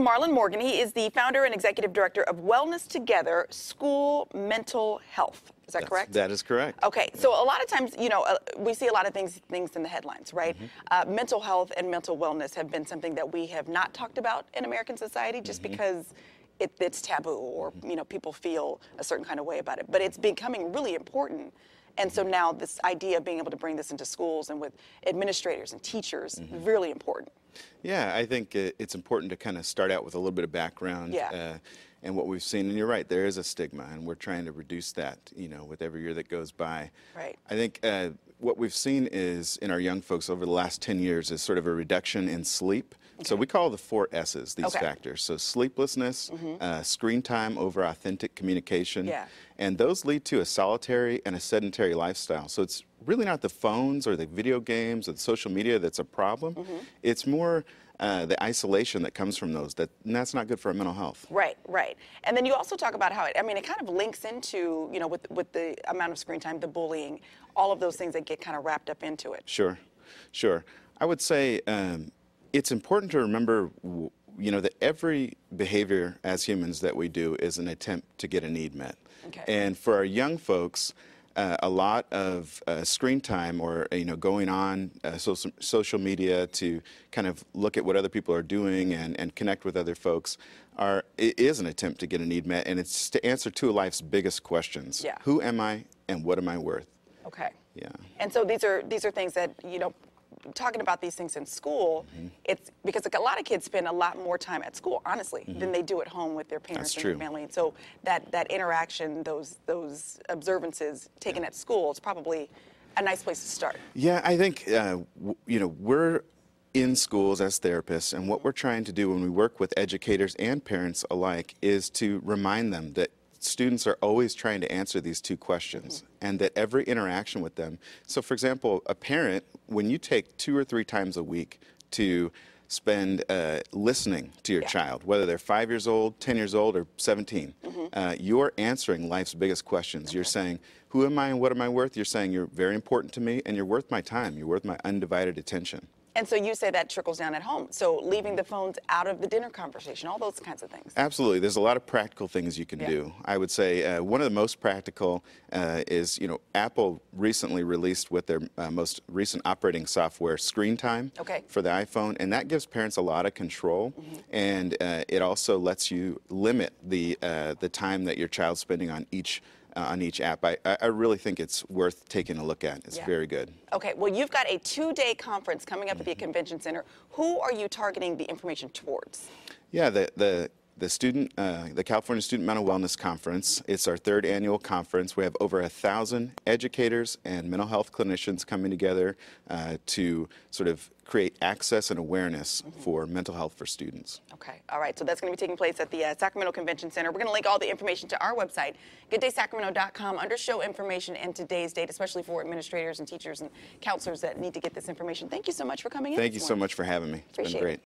Marlon Morgan. He is the founder and executive director of Wellness Together School Mental Health. Is that correct? That is correct. Okay, so a lot of times, you know, we see a lot of things in the headlines, right? Mental health and mental wellness have been something that we have not talked about in American society just because it's taboo, or, you know, people feel a certain kind of way about it. But it's becoming really important. And so now this idea of being able to bring this into schools and with administrators and teachers, really important. Yeah, I think it's important to kind of start out with a little bit of background. And what we've seen, and you're right, there is a stigma, and we're trying to reduce that, you know, with every year that goes by. Right. I think what we've seen is, in our young folks over the last 10 years, is sort of a reduction in sleep. So we call the 4 S's, these factors. So sleeplessness, screen time over authentic communication, and those lead to a solitary and a sedentary lifestyle. So it's really not the phones or the video games or the social media that's a problem. It's more the isolation that comes from those, and that's not good for our mental health. Right, right. And then you also talk about how it kind of links into, you know, with the amount of screen time, the bullying, all of those things that get kind of wrapped up into it. Sure, sure. I would say it's important to remember, you know, that every behavior as humans that we do is an attempt to get a need met. And for our young folks, a lot of screen time, or, you know, going on social media to kind of look at what other people are doing and connect with other folks, it is an attempt to get a need met, and it's to answer two of life's biggest questions. Who am I and what am I worth? Yeah. And so these are things that, you know, talking about these things in school, it's because a lot of kids spend a lot more time at school, honestly, than they do at home with their parents and their family. And so that interaction, those observances taken at school is probably a nice place to start. Yeah, I think, you know, we're in schools as therapists, and what we're trying to do when we work with educators and parents alike is to remind them that students are always trying to answer these two questions, and that every interaction with them. So, for example, a parent, when you take 2 or 3 times a week to spend listening to your child, whether they're 5 years old, 10 years old, or 17, you're answering life's biggest questions. You're saying, who am I and what am I worth? You're saying, you're very important to me, and you're worth my time. You're worth my undivided attention. And so you say that trickles down at home. So leaving the phones out of the dinner conversation, all those kinds of things. Absolutely. There's a lot of practical things you can do. I would say one of the most practical is, you know, Apple recently released with their most recent operating software, Screen Time, for the iPhone, and that gives parents a lot of control, and it also lets you limit the time that your child's spending on each app. I really think it's worth taking a look at. It's very good. Okay, well, you've got a 2-day conference coming up at the Convention Center. Who are you targeting the information towards? Yeah, the California Student Mental Wellness Conference. It's our 3rd annual conference. We have over 1,000 educators and mental health clinicians coming together to sort of create access and awareness for mental health for students. Okay, all right, so that's going to be taking place at the Sacramento Convention Center. We're going to link all the information to our website, gooddaysacramento.com, under show information and today's date, especially for administrators and teachers and counselors that need to get this information. Thank you so much for coming in. Thank you so much for having me. It's been great.